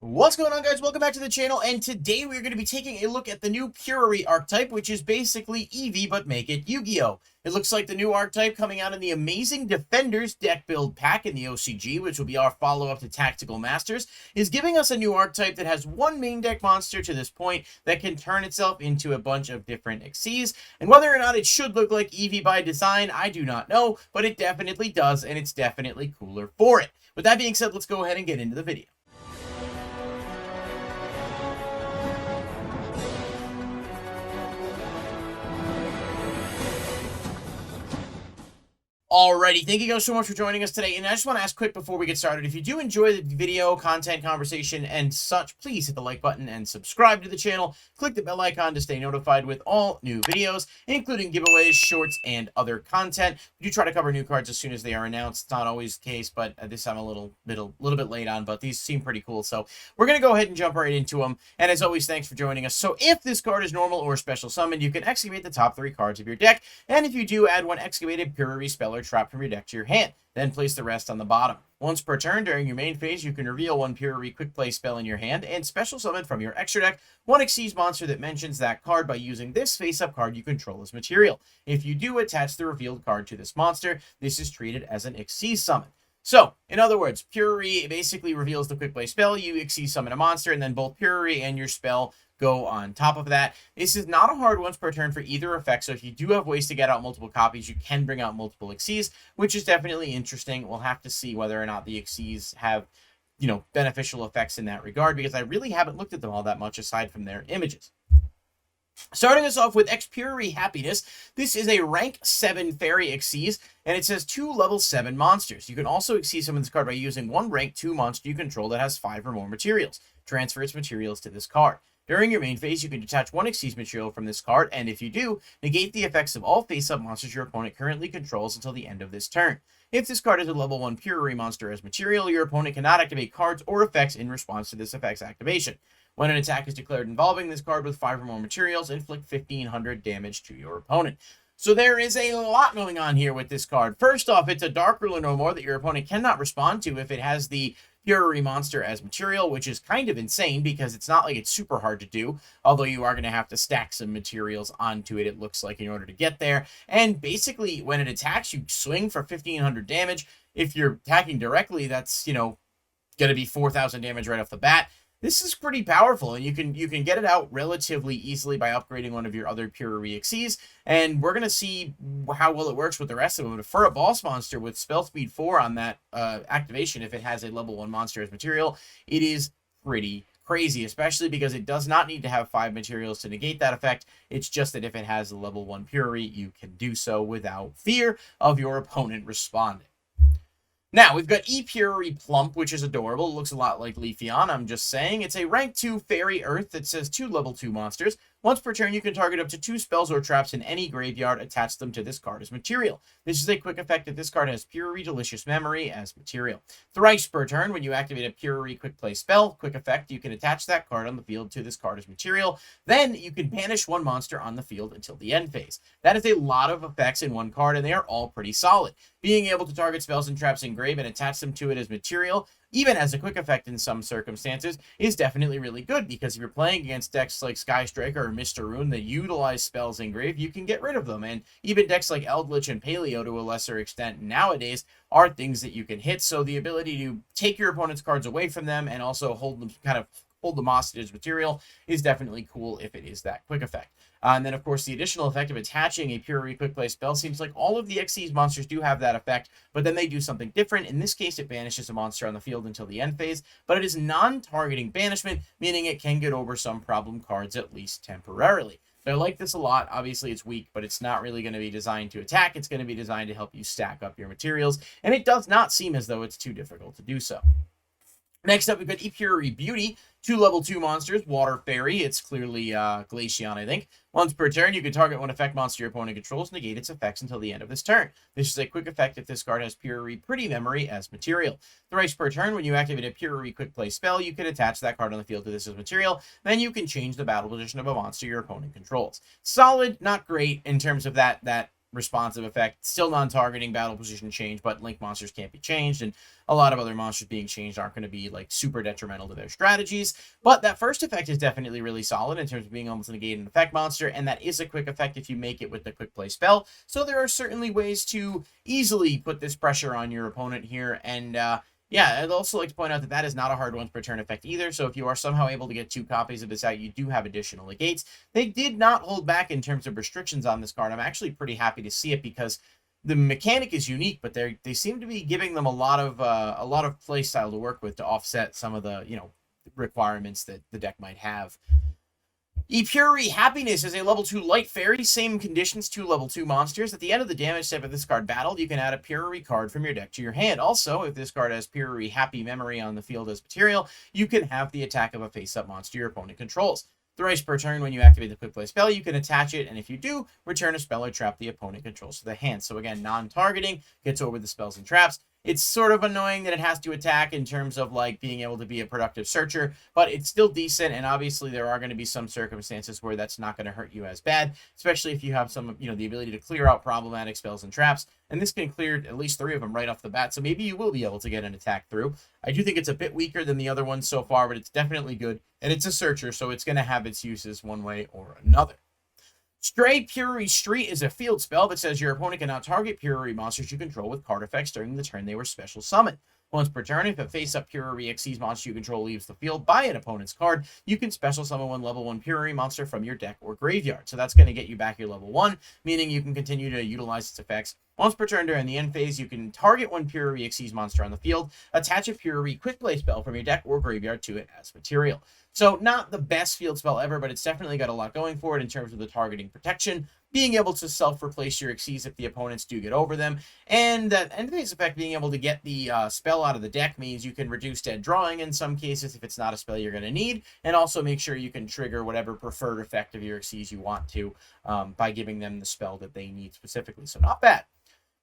What's going on, guys? Welcome back to the channel, and today we're going to be taking a look at the new Purary archetype, which is basically Eevee, but make it Yu-Gi-Oh! It looks like the new archetype coming out in the Amazing Defenders deck build pack in the OCG, which will be our follow-up to Tactical Masters, is giving us a new archetype that has one main deck monster to this point that can turn itself into a bunch of different Xyzs, and whether or not it should look like Eevee by design, I do not know, but it definitely does, and it's definitely cooler for it. With that being said, let's go ahead and get into the video. Alrighty, thank you guys so much for joining us today, and I just want to ask quick before we get started, if you do enjoy the video, content, conversation, and such, please hit the like button and subscribe to the channel. Click the bell icon to stay notified with all new videos, including giveaways, shorts, and other content. We do try to cover new cards as soon as they are announced. It's not always the case, but this I'm a little bit late on, but these seem pretty cool, so we're going to go ahead and jump right into them, and as always, thanks for joining us. So if this card is normal or special summoned, you can excavate the top 3 cards of your deck, and if you do, add 1 excavated Purary spell or trap from your deck to your hand. Then place the rest on the bottom. Once per turn during your main phase, you can reveal 1 Purary quick play spell in your hand and special summon from your extra deck 1 Xyz monster that mentions that card by using this face-up card you control as material. If you do, attach the revealed card to this monster. This is treated as an Xyz summon. So, in other words, Purary basically reveals the quick play spell, you Xyz summon a monster, and then both Purary and your spell go on top of that. This is not a hard once per turn for either effect, so if you do have ways to get out multiple copies, you can bring out multiple Xyzs, which is definitely interesting. We'll have to see whether or not the Xyzs have, beneficial effects in that regard, because I really haven't looked at them all that much aside from their images. Starting us off with X-Purary Happiness, this is a rank 7 fairy Xyz, and it says 2 level 7 monsters. You can also Xyz summon this card by using 1 rank 2 monster you control that has 5 or more materials. Transfer its materials to this card. During your main phase, you can detach 1 Xyz material from this card, and if you do, negate the effects of all face-up monsters your opponent currently controls until the end of this turn. If this card is a level 1 Purary monster as material, your opponent cannot activate cards or effects in response to this effect's activation. When an attack is declared involving this card with 5 or more materials, inflict 1500 damage to your opponent. So there is a lot going on here with this card. First off, it's a Dark Ruler no more that your opponent cannot respond to if it has the Purary monster as material, which is kind of insane because it's not like it's super hard to do, although you are going to have to stack some materials onto it, it looks like, in order to get there. And basically, when it attacks, you swing for 1500 damage. If you're attacking directly, that's, going to be 4000 damage right off the bat. This is pretty powerful, and you can get it out relatively easily by upgrading one of your other Purary Xyzs, and we're going to see how well it works with the rest of them. But for a boss monster with spell speed 4 on that activation, if it has a level 1 monster as material, it is pretty crazy, especially because it does not need to have 5 materials to negate that effect. It's just that if it has a level 1 Purary, you can do so without fear of your opponent responding. Now, we've got E-Purary Plump, which is adorable. It looks a lot like Leafeon, I'm just saying. It's a rank 2 fairy earth that says 2 level 2 monsters. Once per turn, you can target up to 2 spells or traps in any graveyard, attach them to this card as material. This is a quick effect that this card has Purary Delicious Memory as material. Thrice per turn, when you activate a Purary quick play spell, quick effect, you can attach that card on the field to this card as material. Then you can banish 1 monster on the field until the end phase. That is a lot of effects in one card, and they are all pretty solid. Being able to target spells and traps engraved and attach them to it as material, even as a quick effect in some circumstances, is definitely really good, because if you're playing against decks like Sky Striker or Mr. Rune that utilize spells engraved, you can get rid of them. And even decks like Eldritch and Paleo, to a lesser extent nowadays, are things that you can hit. So the ability to take your opponent's cards away from them and also hold them hostage as material is definitely cool if it is that quick effect. And then, of course, the additional effect of attaching a Purary quick play spell seems like all of the Xyz monsters do have that effect, but then they do something different. In this case, it banishes a monster on the field until the end phase, but it is non-targeting banishment, meaning it can get over some problem cards at least temporarily. So I like this a lot. Obviously, it's weak, but it's not really going to be designed to attack. It's going to be designed to help you stack up your materials, and it does not seem as though it's too difficult to do so. Next up, we've got E-Purary Beauty, 2 level 2 monsters, Water Fairy. It's clearly Glaceon, I think. Once per turn, you can target 1 effect monster your opponent controls, negate its effects until the end of this turn. This is a quick effect if this card has Purary Pretty Memory as material. Thrice per turn, when you activate a Purary quick play spell, you can attach that card on the field to this as material. Then you can change the battle position of a monster your opponent controls. Solid, not great in terms of that responsive effect. Still non-targeting, battle position change, but link monsters can't be changed, and a lot of other monsters being changed aren't going to be like super detrimental to their strategies. But that first effect is definitely really solid in terms of being able to negate an effect monster, and that is a quick effect if you make it with the quick play spell. So there are certainly ways to easily put this pressure on your opponent here, and yeah, I'd also like to point out that that is not a hard once per turn effect either, so if you are somehow able to get 2 copies of this out, you do have additional negates. They did not hold back in terms of restrictions on this card. I'm actually pretty happy to see it because the mechanic is unique, but they seem to be giving them a lot of play style to work with to offset some of the, requirements that the deck might have. Epuri Happiness is a level 2 light fairy, same conditions, 2 level 2 monsters. At the end of the damage step of this card battled, you can add a Puriri card from your deck to your hand. Also, if this card has Puriri Happy Memory on the field as material, you can have the attack of a face-up monster your opponent controls. Thrice per turn when you activate the quick play spell, you can attach it, and if you do, return a spell or trap the opponent controls to the hand. So again, non-targeting, gets over the spells and traps. It's sort of annoying that it has to attack in terms of like being able to be a productive searcher, but it's still decent, and obviously there are going to be some circumstances where that's not going to hurt you as bad, especially if you have some, the ability to clear out problematic spells and traps, and this can clear at least 3 of them right off the bat, so maybe you will be able to get an attack through. I do think it's a bit weaker than the other ones so far, but it's definitely good, and it's a searcher, so it's going to have its uses one way or another. Stray Puriri Street is a field spell that says your opponent cannot target Puriri monsters you control with card effects during the turn they were special summoned. Once per turn, if a face-up Puriri Xyz monster you control leaves the field by an opponent's card, you can special summon 1 level 1 Puriri monster from your deck or graveyard. So that's going to get you back your level 1, meaning you can continue to utilize its effects. Once per turn during the end phase, you can target 1 Puriri Xyz monster on the field, attach a Puriri quick play spell from your deck or graveyard to it as material. So not the best field spell ever, but it's definitely got a lot going for it in terms of the targeting protection, being able to self-replace your Xyz if the opponents do get over them, and that end phase effect, being able to get the spell out of the deck, means you can reduce dead drawing in some cases if it's not a spell you're going to need, and also make sure you can trigger whatever preferred effect of your Xyz you want to by giving them the spell that they need specifically. So not bad.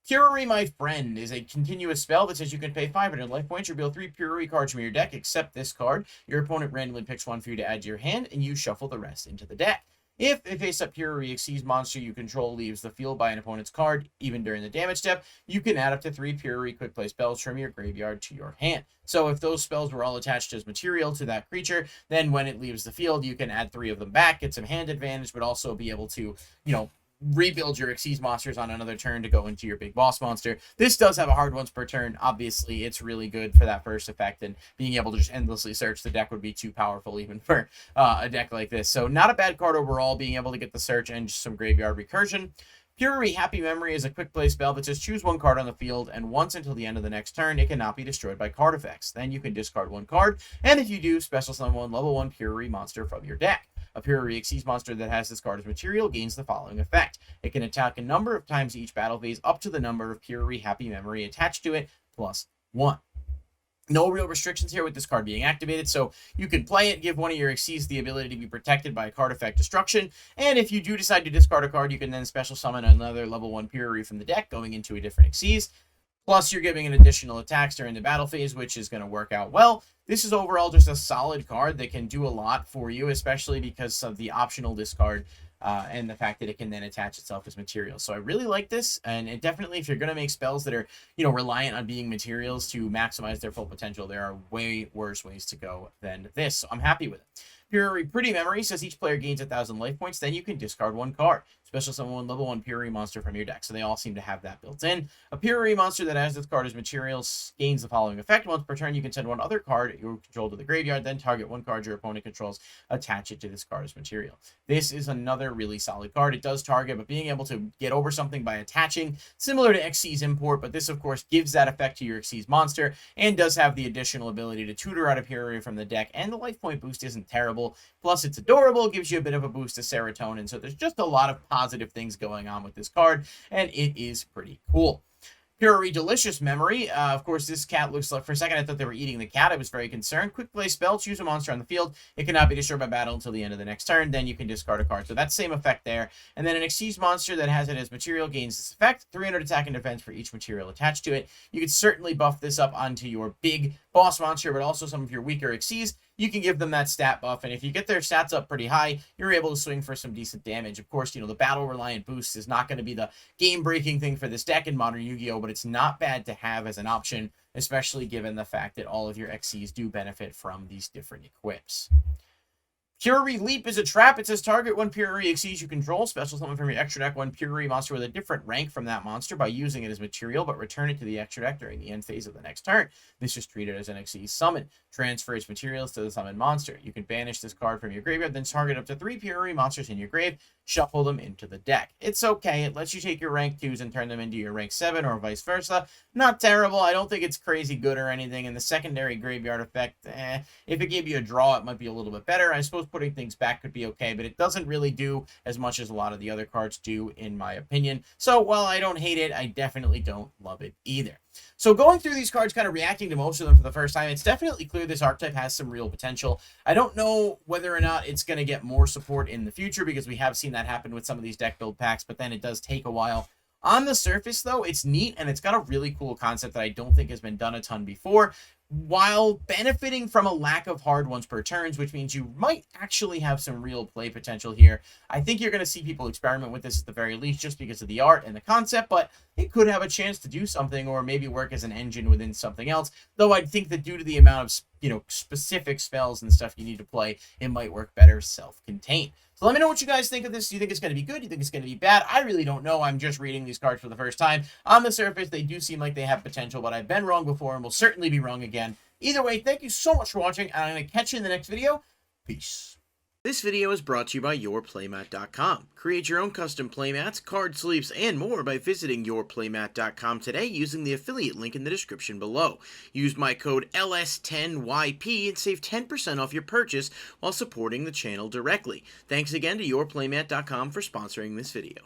Puriri My Friend is a continuous spell that says you can pay 500 life points, reveal 3 Puriri cards from your deck, except this card. Your opponent randomly picks 1 for you to add to your hand, and you shuffle the rest into the deck. If a face-up Puriri Xyz monster you control leaves the field by an opponent's card, even during the damage step, you can add up to 3 Puriri quick play spells from your graveyard to your hand. So if those spells were all attached as material to that creature, then when it leaves the field, you can add 3 of them back, get some hand advantage, but also be able to, rebuild your Xyz monsters on another turn to go into your big boss monster. This does have a hard once per turn. Obviously, it's really good for that first effect, and being able to just endlessly search the deck would be too powerful even for a deck like this. So not a bad card overall, being able to get the search and just some graveyard recursion. Puriri Happy Memory is a quick play spell that says choose 1 card on the field, and once until the end of the next turn, it cannot be destroyed by card effects. Then you can discard 1 card, and if you do, special summon 1 level 1 Puriri monster from your deck. A Puriri Xyz monster that has this card as material gains the following effect. It can attack a number of times each battle phase up to the number of Puriri Happy Memory attached to it, plus 1. No real restrictions here with this card being activated, so you can play it, give one of your Xyz the ability to be protected by card effect destruction, and if you do decide to discard a card, you can then special summon another level 1 Puriri from the deck going into a different Xyz. Plus, you're giving an additional attacks during the battle phase, which is going to work out well. This is overall just a solid card that can do a lot for you, especially because of the optional discard and the fact that it can then attach itself as material. So I really like this, and it definitely, if you're going to make spells that are, reliant on being materials to maximize their full potential, there are way worse ways to go than this. So I'm happy with it. Puriri Pretty Memory says each player gains 1,000 life points, then you can discard 1 card. Special summon 1 level 1 Puriri monster from your deck. So they all seem to have that built in. A Puriri monster that has this card as materials gains the following effect. Once per turn, you can send 1 other card you control to the graveyard, then target 1 card your opponent controls, attach it to this card as material. This is another really solid card. It does target, but being able to get over something by attaching, similar to Xyz Import, but this, of course, gives that effect to your Xyz monster, and does have the additional ability to tutor out a Puriri from the deck, and the life point boost isn't terrible. Plus, it's adorable, gives you a bit of a boost to serotonin, so there's just a lot of positive things going on with this card, and it is pretty cool. Puriri Delicious Memory. Of course, this cat looks like, for a second, I thought they were eating the cat. I was very concerned. Quick play spell. Choose a monster on the field. It cannot be destroyed by battle until the end of the next turn. Then you can discard a card. So that's same effect there. And then an Xyz monster that has it as material gains this effect. 300 attack and defense for each material attached to it. You could certainly buff this up onto your big boss monster, but also some of your weaker Xyz. you can give them that stat buff, and if you get their stats up pretty high, you're able to swing for some decent damage. Of course, the battle reliant boost is not going to be the game breaking thing for this deck in Modern Yu-Gi-Oh, but it's not bad to have as an option, especially given the fact that all of your XCs do benefit from these different equips. Purity Leap is a trap. It says target one Purity exceeds you control. Special summon from your extra deck one Purity monster with a different rank from that monster by using it as material, but return it to the extra deck during the end phase of the next turn. This is treated as an XC summon. Transfer its materials to the summoned monster. You can banish this card from your graveyard, then target up to 3 Purity monsters in your grave. Shuffle them into the deck. It's okay. It lets you take your rank 2s and turn them into your rank 7 or vice versa. Not terrible. I don't think it's crazy good or anything. And the secondary graveyard effect, if it gave you a draw, it might be a little bit better. I suppose putting things back could be okay, but it doesn't really do as much as a lot of the other cards do, in my opinion. So while I don't hate it, I definitely don't love it either. So going through these cards, kind of reacting to most of them for the first time, it's definitely clear this archetype has some real potential. I don't know whether or not it's going to get more support in the future, because we have seen that happen with some of these deck build packs, but then it does take a while. On the surface, though, it's neat, and it's got a really cool concept that I don't think has been done a ton before, while benefiting from a lack of hard ones per turns, which means you might actually have some real play potential here. I think you're going to see people experiment with this at the very least, just because of the art and the concept, but it could have a chance to do something, or maybe work as an engine within something else, though I think that due to the amount of specific spells and stuff you need to play, it might work better self-contained. So let me know what you guys think of this. Do you think it's going to be good? Do you think it's going to be bad? I really don't know. I'm just reading these cards for the first time. On the surface, they do seem like they have potential, but I've been wrong before and will certainly be wrong again. Either way, thank you so much for watching, and I'm going to catch you in the next video. Peace. This video is brought to you by YourPlaymat.com. Create your own custom playmats, card sleeves, and more by visiting YourPlaymat.com today using the affiliate link in the description below. Use my code LS10YP and save 10% off your purchase while supporting the channel directly. Thanks again to YourPlaymat.com for sponsoring this video.